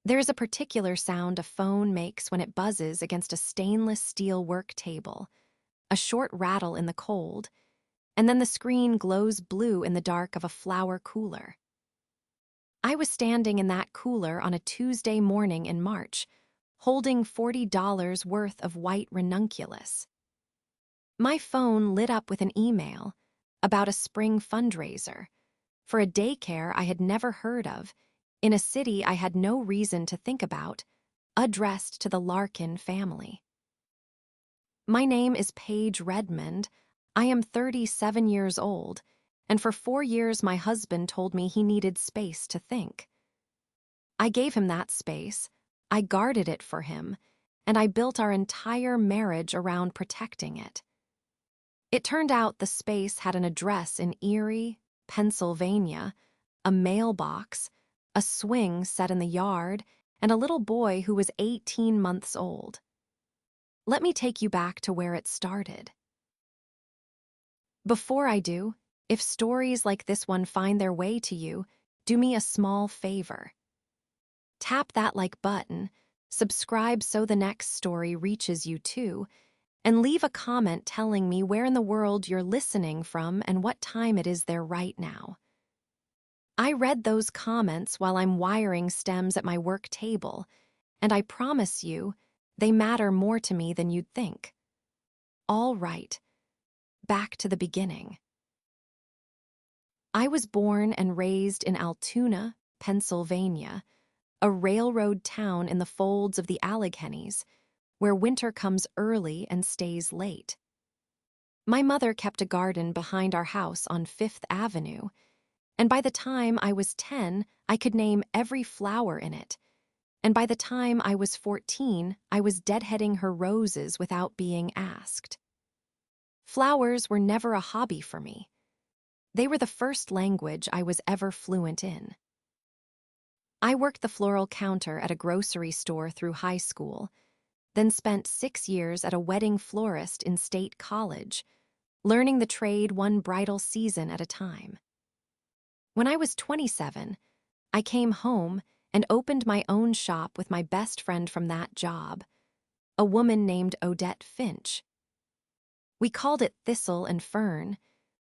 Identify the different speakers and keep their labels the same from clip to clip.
Speaker 1: There's a particular sound a phone makes when it buzzes against a stainless steel work table, a short rattle in the cold, and then the screen glows blue in the dark of a flower cooler. I was standing in that cooler on a Tuesday morning in March, holding $40 worth of white ranunculus. My phone lit up with an email about a spring fundraiser for a daycare I had never heard of in a city I had no reason to think about, addressed to the Larkin family. My name is Paige Redmond. I am 37 years old, and for 4 years my husband told me he needed space to think. I gave him that space, I guarded it for him, and I built our entire marriage around protecting it. It turned out the space had an address in Erie, Pennsylvania, a mailbox, a swing set in the yard, and a little boy who was 18 months old. Let me take you back to where it started. Before I do, if stories like this one find their way to you, do me a small favor. Tap that like button, subscribe so the next story reaches you too, and leave a comment telling me where in the world you're listening from and what time it is there right now. I read those comments while I'm wiring stems at my work table, and I promise you, they matter more to me than you'd think. All right, back to the beginning. I was born and raised in Altoona, Pennsylvania, a railroad town in the folds of the Alleghenies, where winter comes early and stays late. My mother kept a garden behind our house on Fifth Avenue, and by the time I was 10, I could name every flower in it, and by the time I was 14, I was deadheading her roses without being asked. Flowers were never a hobby for me. They were the first language I was ever fluent in. I worked the floral counter at a grocery store through high school, then spent 6 years at a wedding florist in State College, learning the trade one bridal season at a time. When I was 27, I came home and opened my own shop with my best friend from that job, a woman named Odette Finch. We called it Thistle and Fern.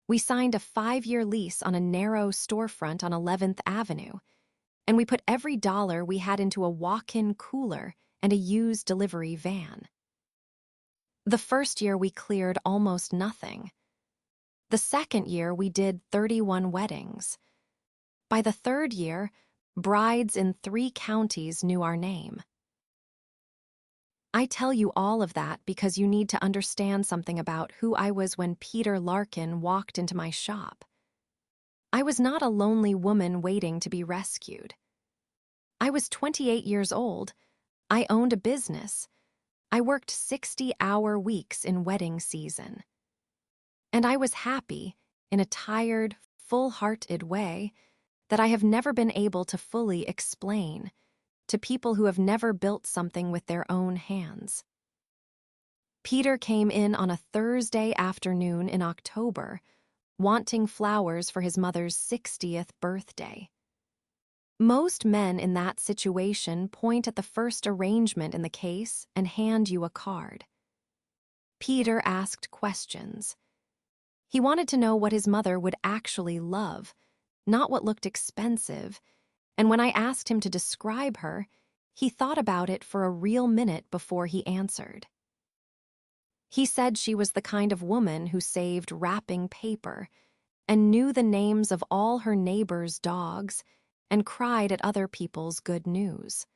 Speaker 1: We signed a 5-year lease on a narrow storefront on 11th Avenue, and we put every dollar we had into a walk-in cooler and a used delivery van. The first year we cleared almost nothing. The second year we did 31 weddings. By the third year, brides in 3 counties knew our name. I tell you all of that because you need to understand something about who I was when Peter Larkin walked into my shop. I was not a lonely woman waiting to be rescued. I was 28 years old. I owned a business. I worked 60-hour weeks in wedding season. And I was happy, in a tired, full-hearted way, that I have never been able to fully explain to people who have never built something with their own hands. Peter came in on a Thursday afternoon in October, wanting flowers for his mother's 60th birthday. Most men in that situation point at the first arrangement in the case and hand you a card. Peter asked questions. He wanted to know what his mother would actually love, not what looked expensive, and when I asked him to describe her, he thought about it for a real minute before he answered. He said she was the kind of woman who saved wrapping paper and knew the names of all her neighbors' dogs and cried at other people's good news.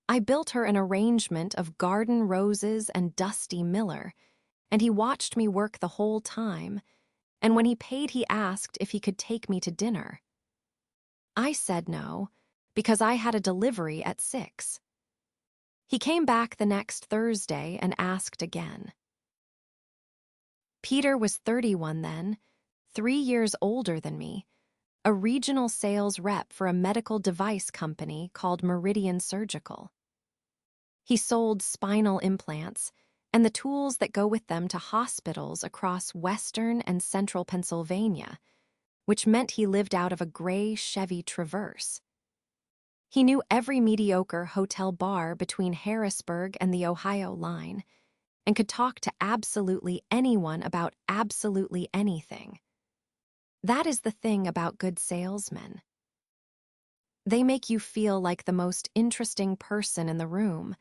Speaker 1: I built her an arrangement of garden roses and Dusty Miller, and he watched me work the whole time, and when he paid he asked if he could take me to dinner. I said no, because I had a delivery at 6. He came back the next Thursday and asked again. Peter was 31 then, 3 years older than me, a regional sales rep for a medical device company called Meridian Surgical. He sold spinal implants and the tools that go with them to hospitals across western and central Pennsylvania, which meant he lived out of a gray Chevy Traverse. He knew every mediocre hotel bar between Harrisburg and the Ohio line and could talk to absolutely anyone about absolutely anything. That is the thing about good salesmen. They make you feel like the most interesting person in the room,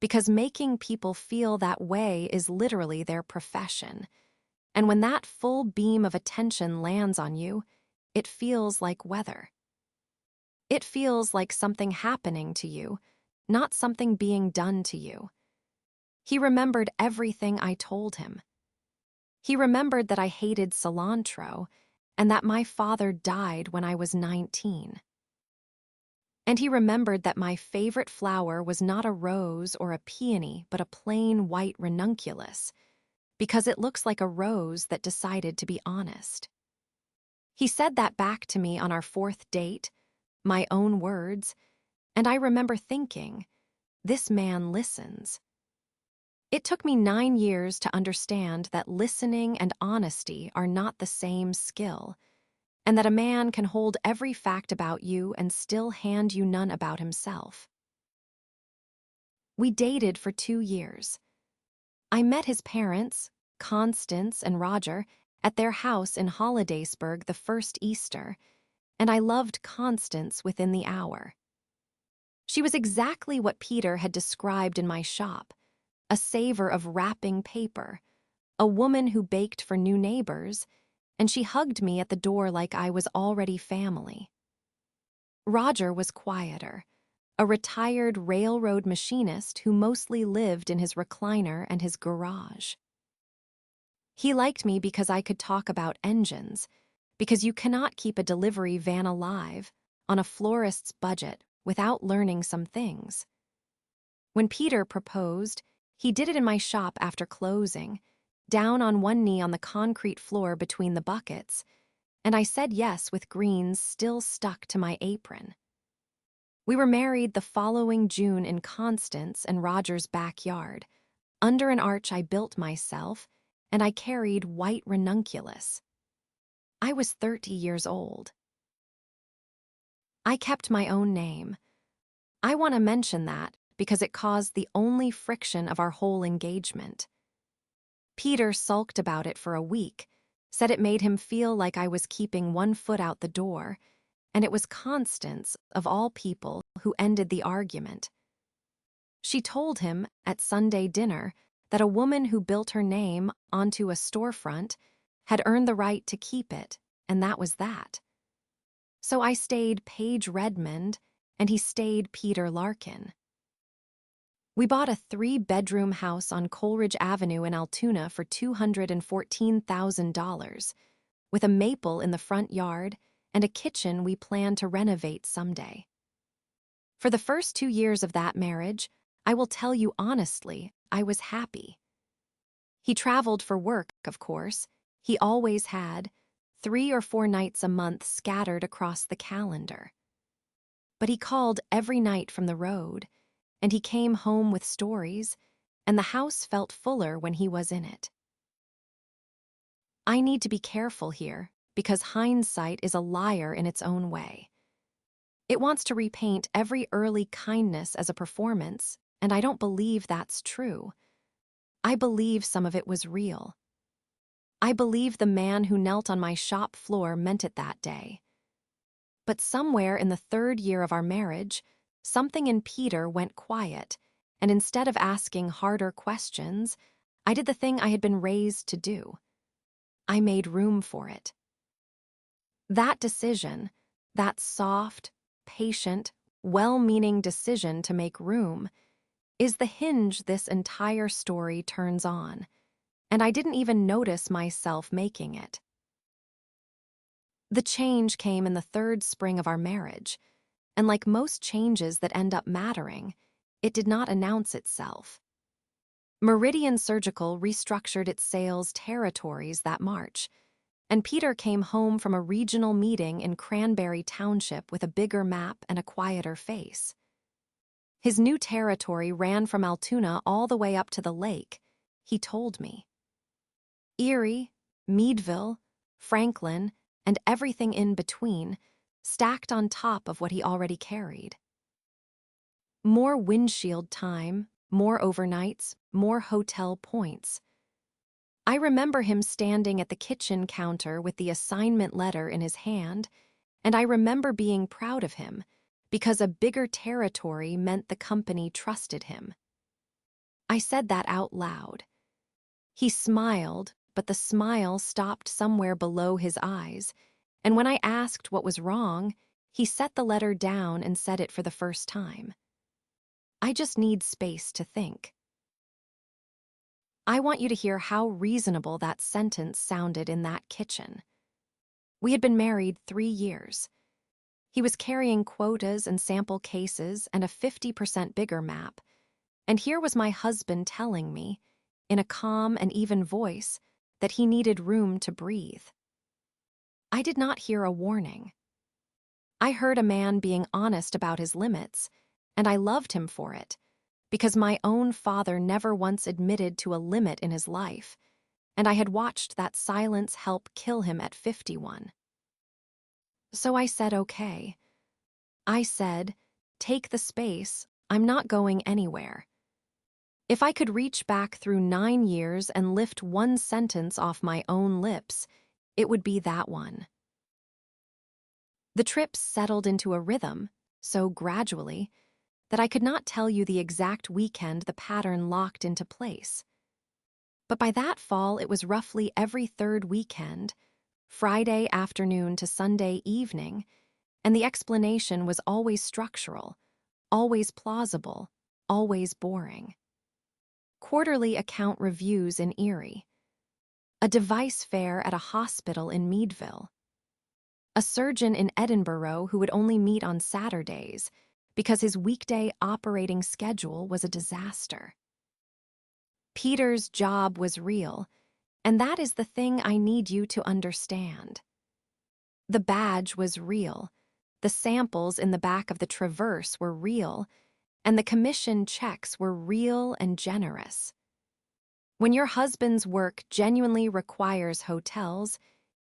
Speaker 1: because making people feel that way is literally their profession. And when that full beam of attention lands on you, it feels like weather. It feels like something happening to you, not something being done to you. He remembered everything I told him. He remembered that I hated cilantro and that my father died when I was 19. And he remembered that my favorite flower was not a rose or a peony, but a plain white ranunculus, because it looks like a rose that decided to be honest. He said that back to me on our fourth date, my own words, and I remember thinking, this man listens. It took me 9 years to understand that listening and honesty are not the same skill, and that a man can hold every fact about you and still hand you none about himself. We dated for 2 years. I met his parents, Constance and Roger, at their house in Hollidaysburg the first Easter, and I loved Constance within the hour. She was exactly what Peter had described in my shop, a savor of wrapping paper, a woman who baked for new neighbors, and she hugged me at the door like I was already family. Roger was quieter, a retired railroad machinist who mostly lived in his recliner and his garage. He liked me because I could talk about engines, because you cannot keep a delivery van alive on a florist's budget without learning some things. When Peter proposed, he did it in my shop after closing, down on one knee on the concrete floor between the buckets, and I said yes with greens still stuck to my apron. We were married the following June in Constance and Roger's backyard, under an arch I built myself, and I carried white ranunculus. I was 30 years old. I kept my own name. I want to mention that because it caused the only friction of our whole engagement. Peter sulked about it for a week, said it made him feel like I was keeping one foot out the door, and it was Constance, of all people, who ended the argument. She told him, at Sunday dinner, that a woman who built her name onto a storefront had earned the right to keep it, and that was that. So I stayed Paige Redmond, and he stayed Peter Larkin. We bought a 3-bedroom house on Coleridge Avenue in Altoona for $214,000, with a maple in the front yard and a kitchen we plan to renovate someday. For the first 2 years of that marriage, I will tell you honestly, I was happy. He traveled for work, of course. He always had, 3 or 4 nights a month scattered across the calendar. But he called every night from the road, and he came home with stories, and the house felt fuller when he was in it. I need to be careful here, because hindsight is a liar in its own way. It wants to repaint every early kindness as a performance, and I don't believe that's true. I believe some of it was real. I believe the man who knelt on my shop floor meant it that day. But somewhere in the 3rd year of our marriage, something in Peter went quiet, and instead of asking harder questions, I did the thing I had been raised to do. I made room for it. That decision, that soft, patient, well-meaning decision to make room, is the hinge this entire story turns on, and I didn't even notice myself making it. The change came in the 3rd spring of our marriage, and like most changes that end up mattering, it did not announce itself. Meridian Surgical restructured its sales territories that March, and Peter came home from a regional meeting in Cranberry Township with a bigger map and a quieter face. His new territory ran from Altoona all the way up to the lake, he told me. Erie, Meadville, Franklin, and everything in between, stacked on top of what he already carried. More windshield time, more overnights, more hotel points. I remember him standing at the kitchen counter with the assignment letter in his hand, and I remember being proud of him because a bigger territory meant the company trusted him. I said that out loud. He smiled, but the smile stopped somewhere below his eyes, and when I asked what was wrong, he set the letter down and said it for the first time. I just need space to think. I want you to hear how reasonable that sentence sounded in that kitchen. We had been married 3 years. He was carrying quotas and sample cases and a 50% bigger map, and here was my husband telling me, in a calm and even voice, that he needed room to breathe. I did not hear a warning. I heard a man being honest about his limits, and I loved him for it, because my own father never once admitted to a limit in his life, and I had watched that silence help kill him at 51. So I said, okay. I said, take the space, I'm not going anywhere. If I could reach back through 9 years and lift one sentence off my own lips, it would be that one. The trips settled into a rhythm, so gradually, that I could not tell you the exact weekend the pattern locked into place. But by that fall, it was roughly every third weekend, Friday afternoon to Sunday evening, and the explanation was always structural, always plausible, always boring. Quarterly account reviews in Erie. A device fair at a hospital in Meadville. A surgeon in Edinburgh who would only meet on Saturdays because his weekday operating schedule was a disaster. Peter's job was real, and that is the thing I need you to understand. The badge was real, the samples in the back of the Traverse were real, and the commission checks were real and generous. When your husband's work genuinely requires hotels,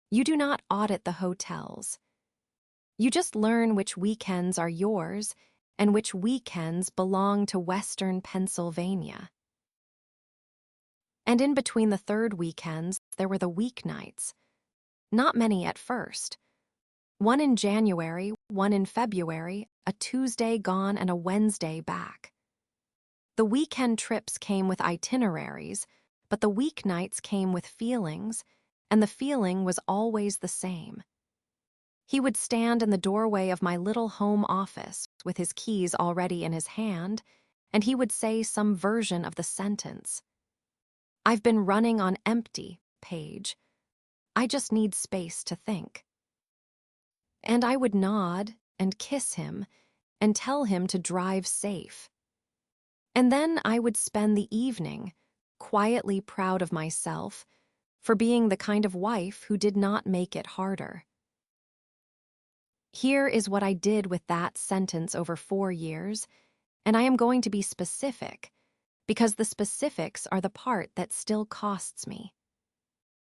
Speaker 1: you do not audit the hotels. You just learn which weekends are yours and which weekends belong to Western Pennsylvania. And in between the third weekends, there were the weeknights. Not many at first. One in January, one in February, a Tuesday gone and a Wednesday back. The weekend trips came with itineraries, but the weeknights came with feelings, and the feeling was always the same. He would stand in the doorway of my little home office with his keys already in his hand, and he would say some version of the sentence. I've been running on empty, Paige. I just need space to think. And I would nod and kiss him and tell him to drive safe. And then I would spend the evening, quietly proud of myself, for being the kind of wife who did not make it harder. Here is what I did with that sentence over 4 years, and I am going to be specific, because the specifics are the part that still costs me.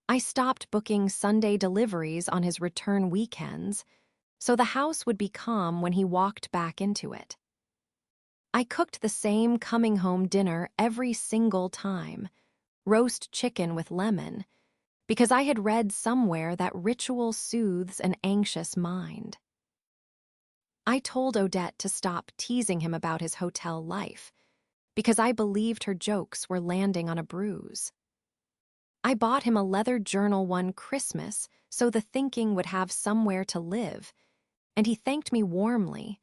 Speaker 1: I stopped booking Sunday deliveries on his return weekends, so the house would be calm when he walked back into it. I cooked the same coming home dinner every single time, roast chicken with lemon, because I had read somewhere that ritual soothes an anxious mind. I told Odette to stop teasing him about his hotel life, because I believed her jokes were landing on a bruise. I bought him a leather journal one Christmas so the thinking would have somewhere to live, and he thanked me warmly,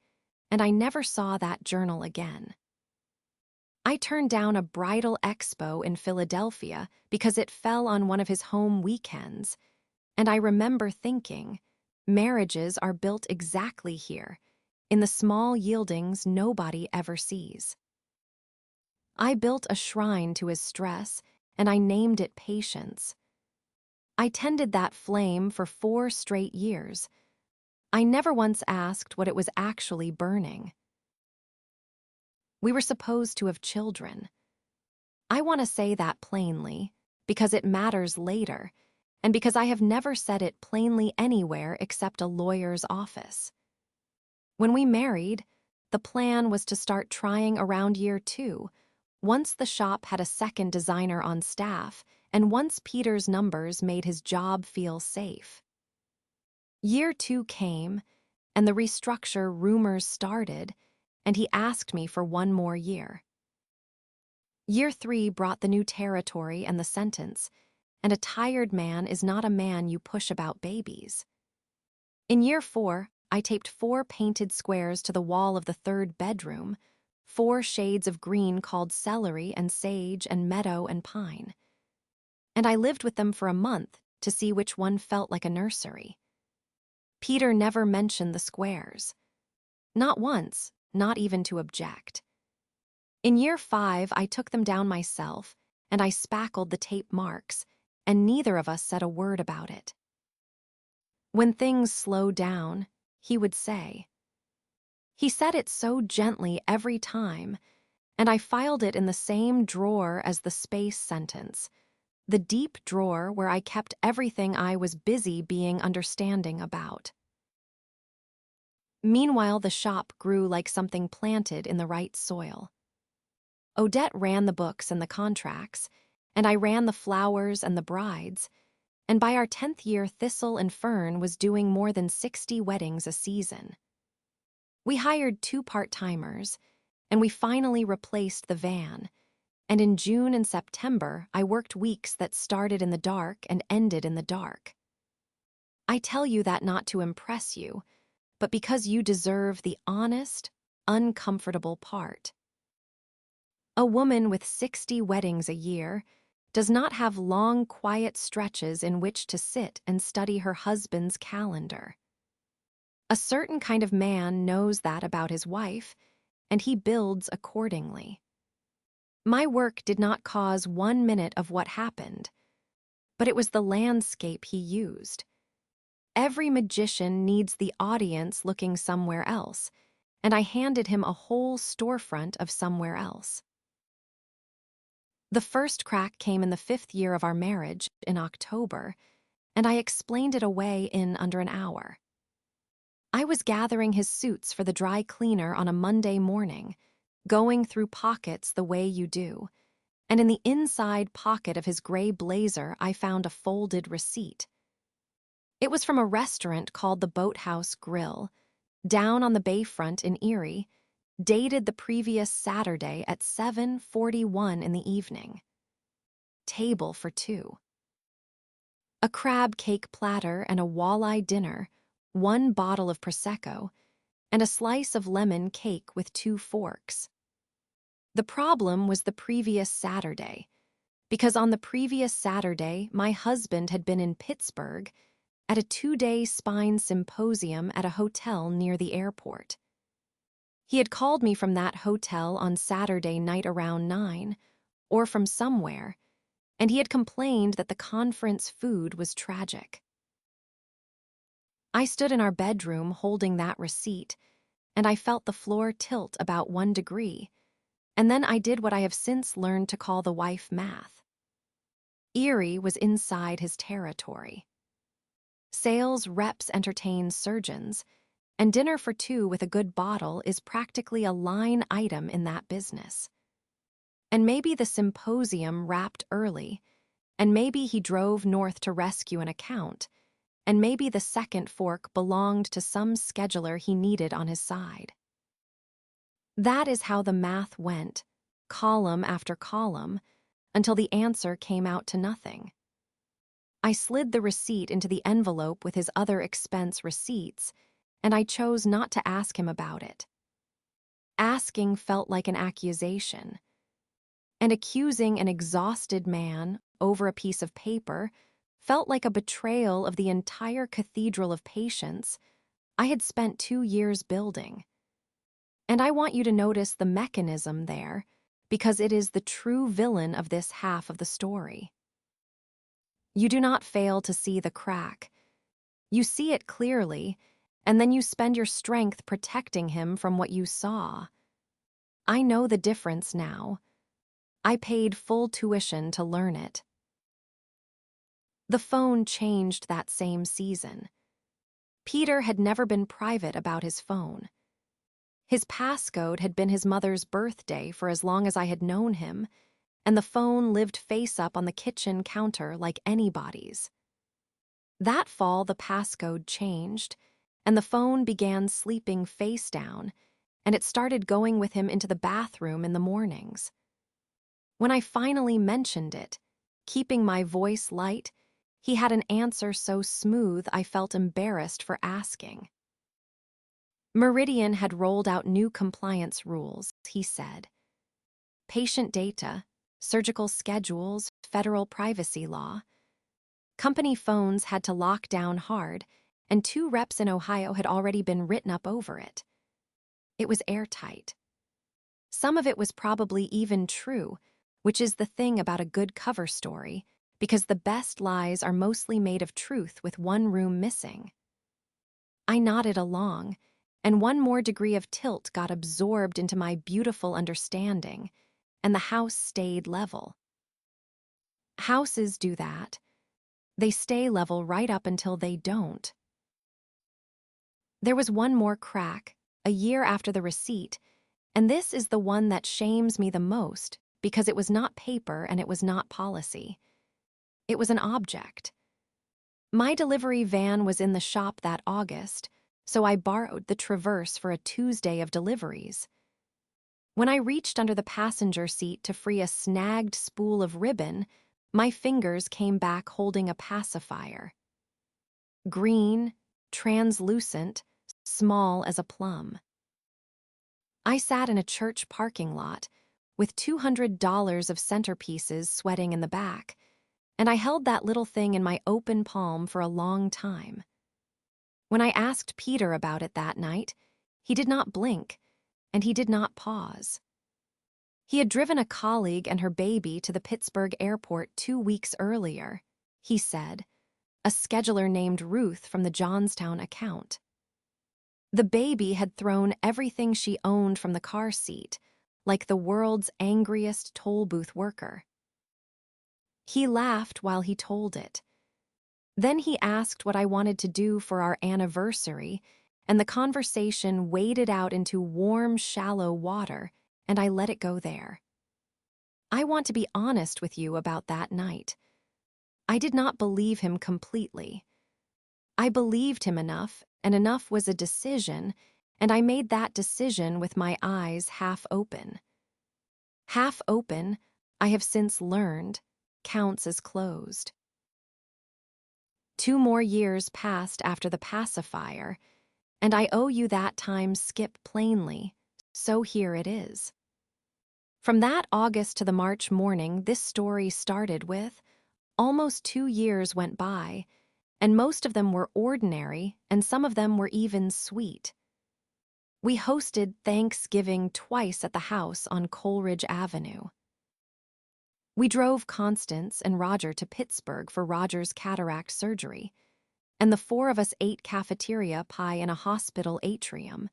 Speaker 1: and I never saw that journal again. I turned down a bridal expo in Philadelphia because it fell on one of his home weekends, and I remember thinking, marriages are built exactly here, in the small yieldings nobody ever sees. I built a shrine to his stress, and I named it patience. I tended that flame for 4 straight years. I never once asked what it was actually burning. We were supposed to have children. I want to say that plainly, because it matters later, and because I have never said it plainly anywhere except a lawyer's office. When we married, The plan was to start trying around year 2, once the shop had a second designer on staff, and once Peter's numbers made his job feel safe. Year 2 came, and the restructure rumors started, and he asked me for one more year. Year 3 brought the new territory and the sentence, and a tired man is not a man you push about babies. In year 4, I taped 4 painted squares to the wall of the 3rd bedroom, 4 shades of green called celery and sage and meadow and pine. And I lived with them for a month to see which one felt like a nursery. Peter never mentioned the squares. Not once, not even to object. In year 5, I took them down myself, and I spackled the tape marks, and neither of us said a word about it. When things slowed down, he would say. He said it so gently every time, and I filed it in the same drawer as the space sentence, the deep drawer where I kept everything I was busy being understanding about. Meanwhile, the shop grew like something planted in the right soil. Odette ran the books and the contracts, and I ran the flowers and the brides, and by our 10th year, Thistle and Fern was doing more than 60 weddings a season. We hired 2 part-timers, and we finally replaced the van, and in June and September, I worked weeks that started in the dark and ended in the dark. I tell you that not to impress you, but because you deserve the honest, uncomfortable part. A woman with 60 weddings a year does not have long, quiet stretches in which to sit and study her husband's calendar. A certain kind of man knows that about his wife, and he builds accordingly. My work did not cause 1 minute of what happened, but it was the landscape he used. Every magician needs the audience looking somewhere else, and I handed him a whole storefront of somewhere else. The first crack came in the 5th year of our marriage, in October, and I explained it away in under an hour. I was gathering his suits for the dry cleaner on a Monday morning, going through pockets the way you do, and in the inside pocket of his gray blazer I found a folded receipt. It was from a restaurant called the Boathouse Grill, down on the bayfront in Erie, dated the previous Saturday at 7:41 in the evening. Table for 2. A crab cake platter and a walleye dinner, 1 bottle of Prosecco, and a slice of lemon cake with 2 forks. The problem was the previous Saturday, because on the previous Saturday my husband had been in Pittsburgh at a 2-day spine symposium at a hotel near the airport. He had called me from that hotel on Saturday night around 9, or from somewhere, and he had complained that the conference food was tragic. I stood in our bedroom holding that receipt, and I felt the floor tilt about 1 degree, and then I did what I have since learned to call the wife math. Erie was inside his territory. Sales reps entertain surgeons, and dinner for 2 with a good bottle is practically a line item in that business. And maybe the symposium wrapped early, and maybe he drove north to rescue an account, and maybe the second fork belonged to some scheduler he needed on his side. That is how the math went, column after column, until the answer came out to nothing. I slid the receipt into the envelope with his other expense receipts, and I chose not to ask him about it. Asking felt like an accusation, and accusing an exhausted man over a piece of paper felt like a betrayal of the entire cathedral of patience I had spent 2 years building. And I want you to notice the mechanism there, because it is the true villain of this half of the story. You do not fail to see the crack. You see it clearly, and then you spend your strength protecting him from what you saw. I know the difference now. I paid full tuition to learn it. The phone changed that same season. Peter had never been private about his phone. His passcode had been his mother's birthday for as long as I had known him, and the phone lived face up on the kitchen counter like anybody's. That fall, the passcode changed, and the phone began sleeping face down, and it started going with him into the bathroom in the mornings. When I finally mentioned it, keeping my voice light, he had an answer so smooth I felt embarrassed for asking. Meridian had rolled out new compliance rules, he said. Patient data, surgical schedules, federal privacy law. Company phones had to lock down hard, and 2 reps in Ohio had already been written up over it. It was airtight. Some of it was probably even true, which is the thing about a good cover story, because the best lies are mostly made of truth with one room missing. I nodded along, and one more degree of tilt got absorbed into my beautiful understanding, and the house stayed level. Houses do that. They stay level right up until they don't. There was one more crack, a year after the receipt, and this is the one that shames me the most because it was not paper and it was not policy. It was an object. My delivery van was in the shop that August, so I borrowed the Traverse for a Tuesday of deliveries. When I reached under the passenger seat to free a snagged spool of ribbon, my fingers came back holding a pacifier. Green, translucent, small as a plum. I sat in a church parking lot with $200 of centerpieces sweating in the back, and I held that little thing in my open palm for a long time. When I asked Peter about it that night, he did not blink, and he did not pause. He had driven a colleague and her baby to the Pittsburgh airport 2 weeks earlier, he said, a scheduler named Ruth from the Johnstown account. The baby had thrown everything she owned from the car seat, like the world's angriest toll booth worker. He laughed while he told it. Then he asked what I wanted to do for our anniversary, and the conversation waded out into warm, shallow water, and I let it go there. I want to be honest with you about that night. I did not believe him completely. I believed him enough, and enough was a decision, and I made that decision with my eyes half open. Half open, I have since learned, counts as closed. 2 more years passed after the pacifier, and I owe you that time skip plainly, so here it is. From that August to the March morning this story started with, almost 2 years went by, and most of them were ordinary, and some of them were even sweet. We hosted Thanksgiving twice at the house on Coleridge Avenue. We drove Constance and Roger to Pittsburgh for Roger's cataract surgery, and the 4 of us ate cafeteria pie in a hospital atrium,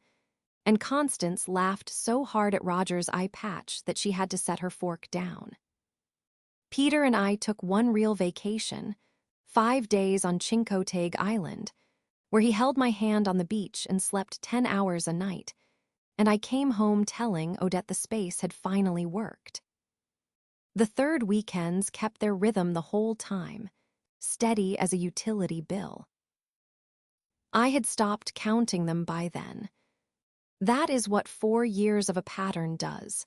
Speaker 1: and Constance laughed so hard at Roger's eye patch that she had to set her fork down. Peter and I took one real vacation, 5 days on Chincoteague Island, where he held my hand on the beach and slept 10 hours a night, and I came home telling Odette the space had finally worked. The 3rd weekends kept their rhythm the whole time, steady as a utility bill. I had stopped counting them by then. That is what 4 years of a pattern does.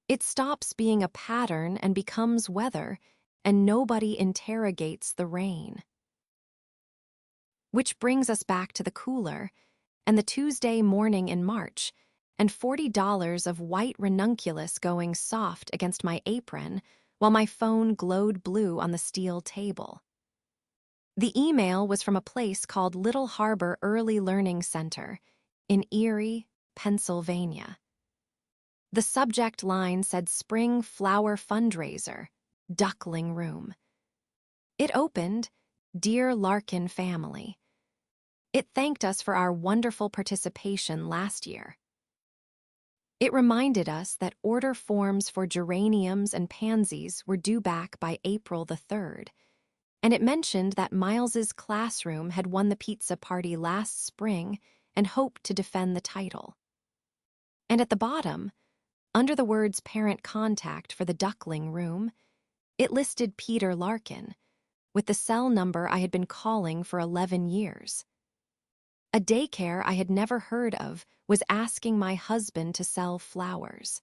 Speaker 1: It stops being a pattern and becomes weather, and nobody interrogates the rain. Which brings us back to the cooler, and the Tuesday morning in March, and $40 of white ranunculus going soft against my apron while my phone glowed blue on the steel table. The email was from a place called Little Harbor Early Learning Center in Erie, Pennsylvania. The subject line said Spring Flower Fundraiser, Duckling Room. It opened, Dear Larkin Family. It thanked us for our wonderful participation last year. It reminded us that order forms for geraniums and pansies were due back by April the 3rd, and it mentioned that Miles's classroom had won the pizza party last spring and hoped to defend the title. And at the bottom, under the words parent contact for the duckling room, it listed Peter Larkin, with the cell number I had been calling for 11 years. A daycare I had never heard of was asking my husband to sell flowers.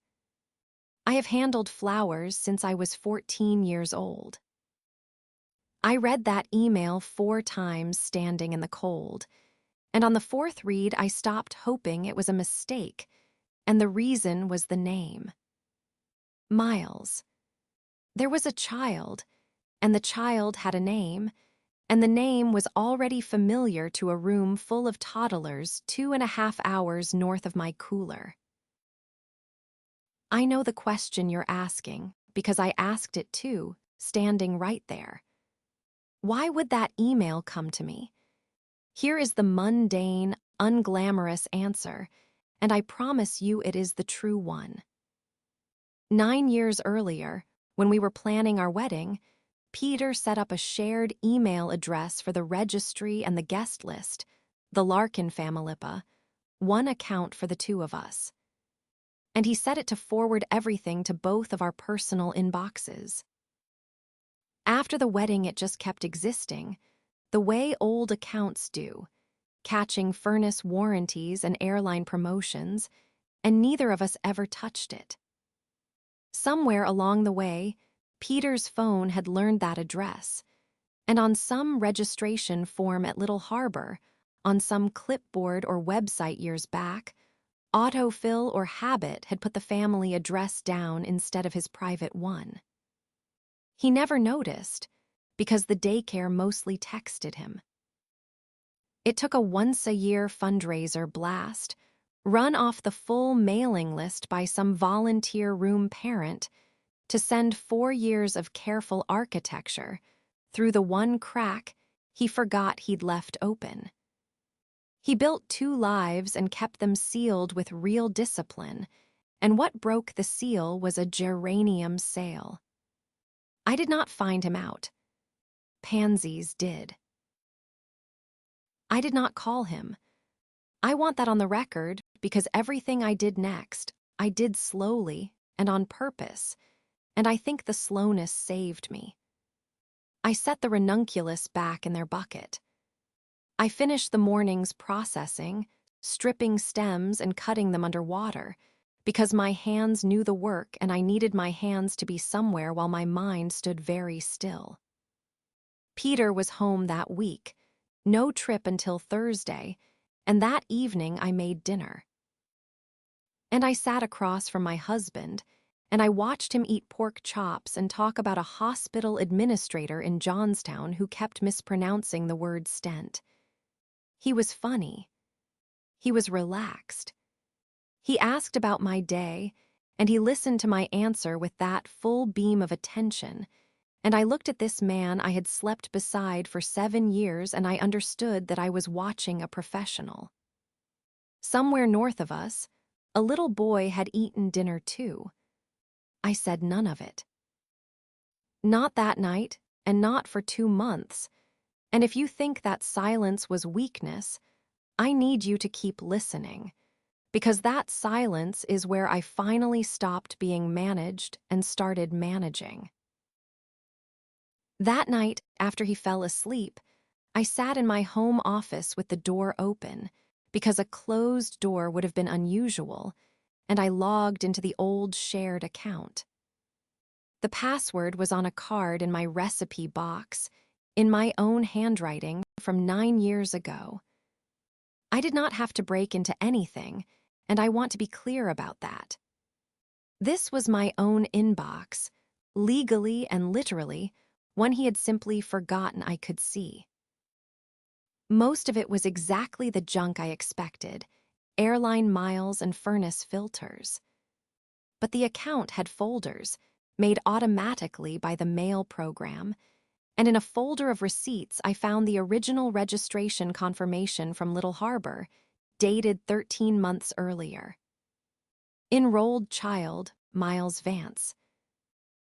Speaker 1: I have handled flowers since I was 14 years old. I read that email 4 times standing in the cold, and on the 4th read I stopped hoping it was a mistake, and the reason was the name. Miles. There was a child, and the child had a name, and the name was already familiar to a room full of toddlers 2.5 hours north of my cooler. I know the question you're asking, because I asked it too, standing right there. Why would that email come to me? Here is the mundane, unglamorous answer, and I promise you it is the true one. 9 years earlier, when we were planning our wedding, Peter set up a shared email address for the registry and the guest list, the Larkin Familipa, one account for the two of us. And he set it to forward everything to both of our personal inboxes. After the wedding, it just kept existing, the way old accounts do, catching furnace warranties and airline promotions, and neither of us ever touched it. Somewhere along the way, Peter's phone had learned that address, and on some registration form at Little Harbor, on some clipboard or website years back, autofill or habit had put the family address down instead of his private one. He never noticed, because the daycare mostly texted him. It took a once-a-year fundraiser blast, run off the full mailing list by some volunteer room parent, to send 4 years of careful architecture through the one crack he forgot he'd left open. He built 2 lives and kept them sealed with real discipline, and what broke the seal was a geranium sale. I did not find him out. Pansies did. I did not call him. I want that on the record because everything I did next, I did slowly and on purpose, and I think the slowness saved me. I set the ranunculus back in their bucket. I finished the morning's processing, stripping stems and cutting them under water, because my hands knew the work and I needed my hands to be somewhere while my mind stood very still. Peter was home that week, no trip until Thursday, and that evening I made dinner. And I sat across from my husband, and I watched him eat pork chops and talk about a hospital administrator in Johnstown who kept mispronouncing the word stent. He was funny. He was relaxed. He asked about my day, and he listened to my answer with that full beam of attention, and I looked at this man I had slept beside for 7 years, and I understood that I was watching a professional. Somewhere north of us, a little boy had eaten dinner too. I said none of it. Not that night, and not for 2 months. And if you think that silence was weakness, I need you to keep listening, because that silence is where I finally stopped being managed and started managing. That night, after he fell asleep, I sat in my home office with the door open, because a closed door would have been unusual, and I logged into the old shared account. The password was on a card in my recipe box, in my own handwriting from 9 years ago. I did not have to break into anything, and I want to be clear about that. This was my own inbox, legally and literally, one he had simply forgotten I could see. Most of it was exactly the junk I expected, airline miles and furnace filters. But the account had folders, made automatically by the mail program, and in a folder of receipts I found the original registration confirmation from Little Harbor, dated 13 months earlier. Enrolled child, Miles Vance.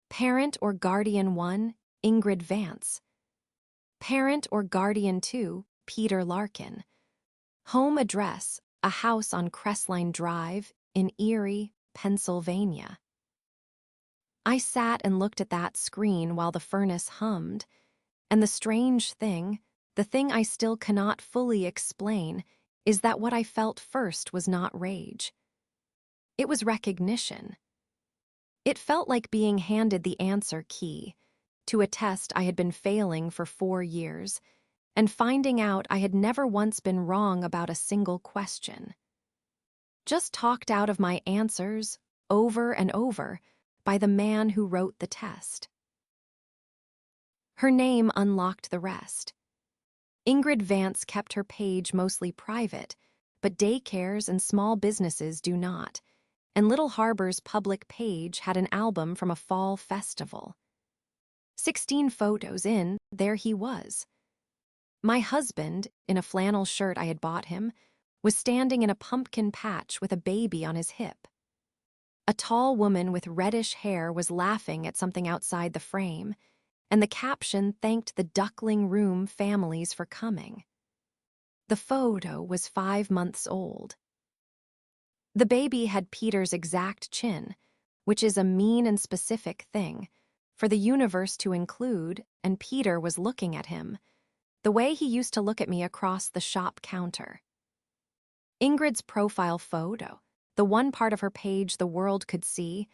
Speaker 1: Parent or guardian 1, Ingrid Vance. Parent or guardian 2, Peter Larkin. Home address, a house on Crestline Drive, in Erie, Pennsylvania. I sat and looked at that screen while the furnace hummed, and the strange thing, the thing I still cannot fully explain, is that what I felt first was not rage. It was recognition. It felt like being handed the answer key to a test I had been failing for 4 years, and finding out I had never once been wrong about a single question. Just talked out of my answers, over and over, by the man who wrote the test. Her name unlocked the rest. Ingrid Vance kept her page mostly private, but daycares and small businesses do not, and Little Harbor's public page had an album from a fall festival. 16 photos in, there he was. My husband, in a flannel shirt I had bought him, was standing in a pumpkin patch with a baby on his hip. A tall woman with reddish hair was laughing at something outside the frame, and the caption thanked the Duckling Room families for coming. The photo was 5 months old. The baby had Peter's exact chin, which is a mean and specific thing, for the universe to include, and Peter was looking at him, the way he used to look at me across the shop counter. Ingrid's profile photo, the one part of her page the world could see,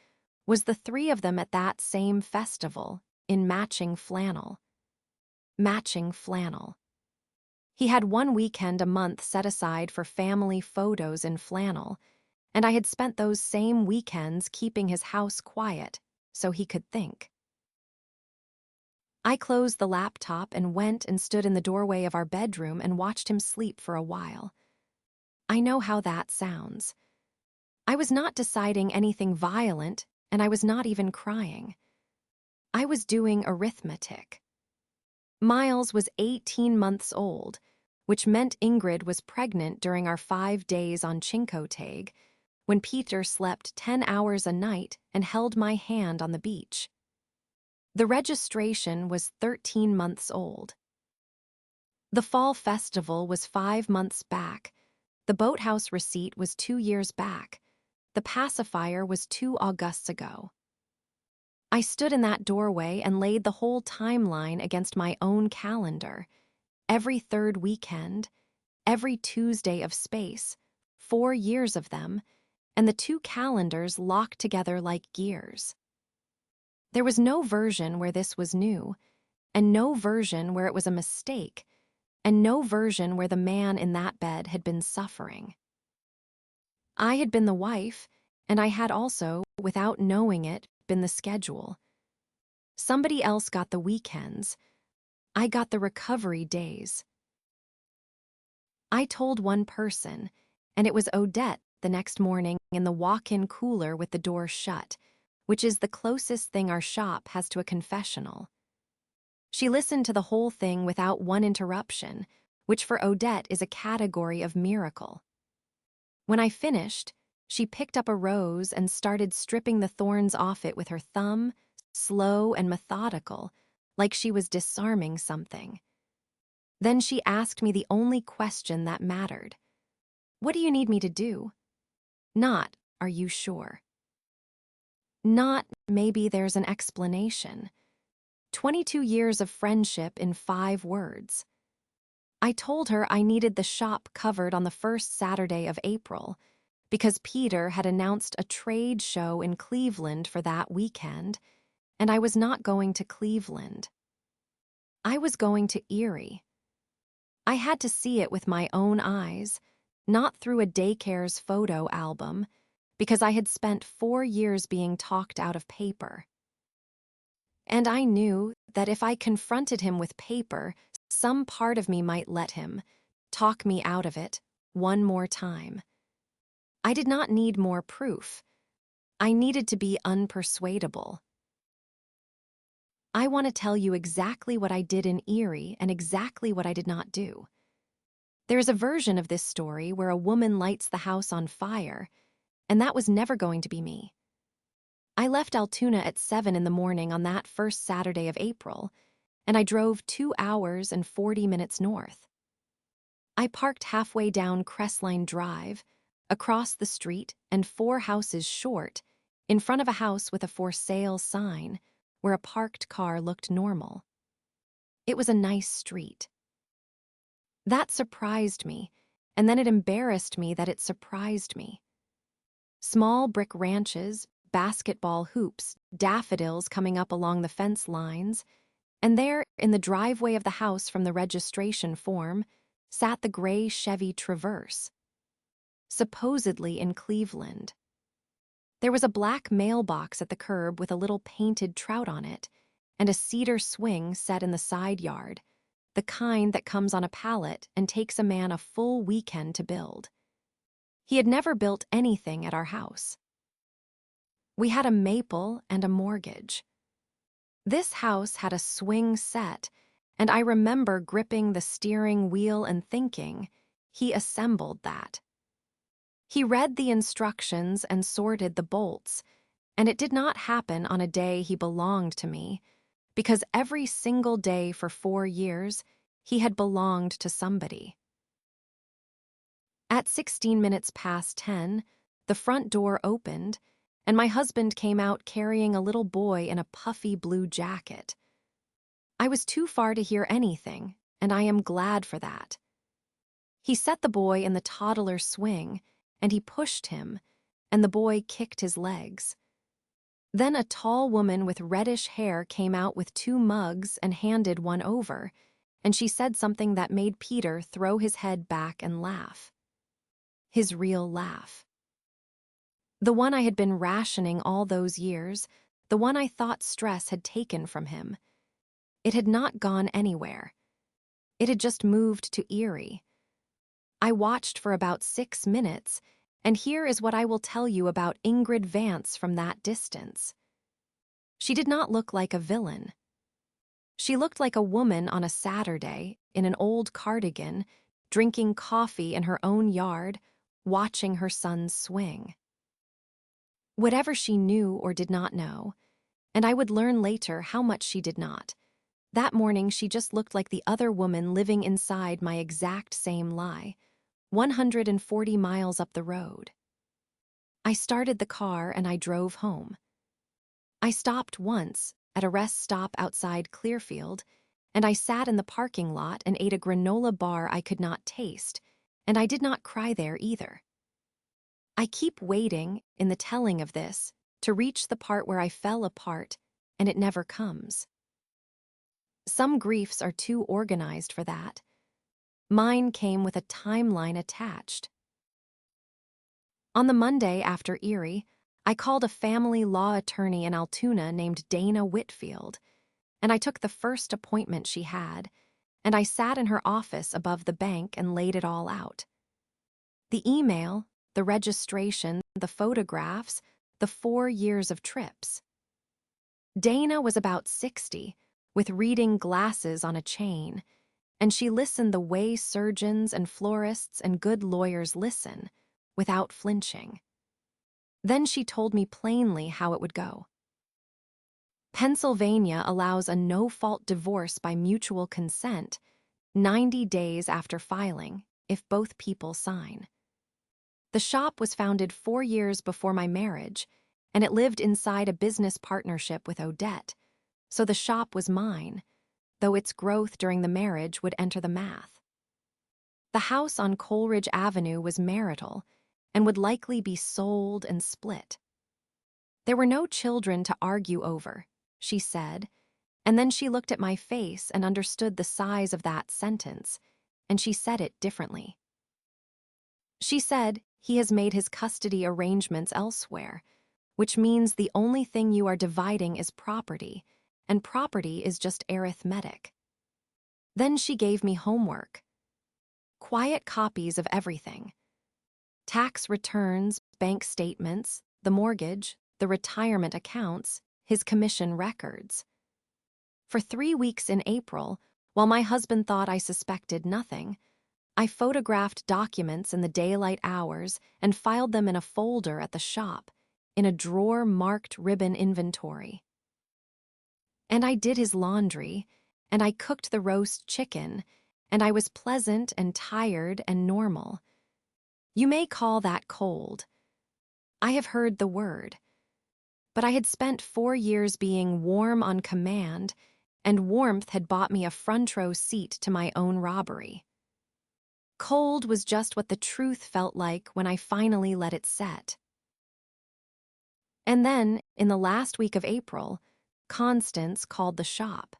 Speaker 1: was the 3 of them at that same festival, in matching flannel. Matching flannel. He had 1 weekend a month set aside for family photos in flannel, and I had spent those same weekends keeping his house quiet so he could think. I closed the laptop and went and stood in the doorway of our bedroom and watched him sleep for a while. I know how that sounds. I was not deciding anything violent, and I was not even crying. I was doing arithmetic. Miles was 18 months old, which meant Ingrid was pregnant during our 5 days on Chincoteague, when Peter slept 10 hours a night and held my hand on the beach. The registration was 13 months old. The fall festival was 5 months back. The boathouse receipt was 2 years back. The pacifier was 2 Augusts ago. I stood in that doorway and laid the whole timeline against my own calendar. Every 3rd weekend, every Tuesday of space, 4 years of them, and the 2 calendars locked together like gears. There was no version where this was new, and no version where it was a mistake, and no version where the man in that bed had been suffering. I had been the wife, and I had also, without knowing it, been the schedule. Somebody else got the weekends. I got the recovery days. I told one person, and it was Odette the next morning in the walk-in cooler with the door shut, which is the closest thing our shop has to a confessional. She listened to the whole thing without one interruption, which for Odette is a category of miracle. When I finished, she picked up a rose and started stripping the thorns off it with her thumb, slow and methodical, like she was disarming something. Then she asked me the only question that mattered. What do you need me to do? Not, are you sure? Not, maybe there's an explanation. 22 years of friendship in 5 words. I told her I needed the shop covered on the first Saturday of April, because Peter had announced a trade show in Cleveland for that weekend, and I was not going to Cleveland. I was going to Erie. I had to see it with my own eyes, not through a daycare's photo album, because I had spent 4 years being talked out of paper. And I knew that if I confronted him with paper, some part of me might let him talk me out of it one more time. I did not need more proof. I needed to be unpersuadable. I want to tell you exactly what I did in Erie and exactly what I did not do. There is a version of this story where a woman lights the house on fire, and that was never going to be me. I left Altoona at 7 in the morning on that first Saturday of April, and I drove 2 hours and 40 minutes north. I parked halfway down Crestline Drive, across the street and 4 houses short, in front of a house with a for sale sign where a parked car looked normal. It was a nice street. That surprised me, and then it embarrassed me that it surprised me. Small brick ranches, basketball hoops, daffodils coming up along the fence lines, and there, in the driveway of the house from the registration form, sat the gray Chevy Traverse, supposedly in Cleveland. There was a black mailbox at the curb with a little painted trout on it, and a cedar swing set in the side yard, the kind that comes on a pallet and takes a man a full weekend to build. He had never built anything at our house. We had a maple and a mortgage. This house had a swing set, and I remember gripping the steering wheel and thinking, he assembled that. He read the instructions and sorted the bolts, and it did not happen on a day he belonged to me, because every single day for 4 years, he had belonged to somebody. At 16 minutes past 10, the front door opened, and my husband came out carrying a little boy in a puffy blue jacket. I was too far to hear anything, and I am glad for that. He set the boy in the toddler swing, and he pushed him, and the boy kicked his legs. Then a tall woman with reddish hair came out with 2 mugs and handed one over, and she said something that made Peter throw his head back and laugh. His real laugh. The one I had been rationing all those years, the one I thought stress had taken from him. It had not gone anywhere. It had just moved to Erie. I watched for about 6 minutes, and here is what I will tell you about Ingrid Vance from that distance. She did not look like a villain. She looked like a woman on a Saturday, in an old cardigan, drinking coffee in her own yard, watching her son swing. Whatever she knew or did not know, and I would learn later how much she did not, that morning she just looked like the other woman living inside my exact same lie, 140 miles up the road. I started the car and I drove home. I stopped once at a rest stop outside Clearfield, and I sat in the parking lot and ate a granola bar I could not taste, and I did not cry there either. I keep waiting, in the telling of this, to reach the part where I fell apart, and it never comes. Some griefs are too organized for that. Mine came with a timeline attached. On the Monday after Erie, I called a family law attorney in Altoona named Dana Whitfield, and I took the first appointment she had, and I sat in her office above the bank and laid it all out. The email, the registration, the photographs, the 4 years of trips. Dana was about 60, with reading glasses on a chain, and she listened the way surgeons and florists and good lawyers listen, without flinching. Then she told me plainly how it would go. Pennsylvania allows a no-fault divorce by mutual consent 90 days after filing, if both people sign. The shop was founded 4 years before my marriage, and it lived inside a business partnership with Odette, so the shop was mine, though its growth during the marriage would enter the math. The house on Coleridge Avenue was marital and would likely be sold and split. There were no children to argue over, she said, and then she looked at my face and understood the size of that sentence, and she said it differently. She said, he has made his custody arrangements elsewhere, which means the only thing you are dividing is property, and property is just arithmetic. Then she gave me homework. Quiet copies of everything. Tax returns, bank statements, the mortgage, the retirement accounts, his commission records. For 3 weeks in April, while my husband thought I suspected nothing, I photographed documents in the daylight hours and filed them in a folder at the shop, in a drawer marked ribbon inventory. And I did his laundry, and I cooked the roast chicken, and I was pleasant and tired and normal. You may call that cold. I have heard the word. But I had spent 4 years being warm on command, and warmth had bought me a front row seat to my own robbery. Cold was just what the truth felt like when I finally let it set. And then, in the last week of April, Constance called the shop.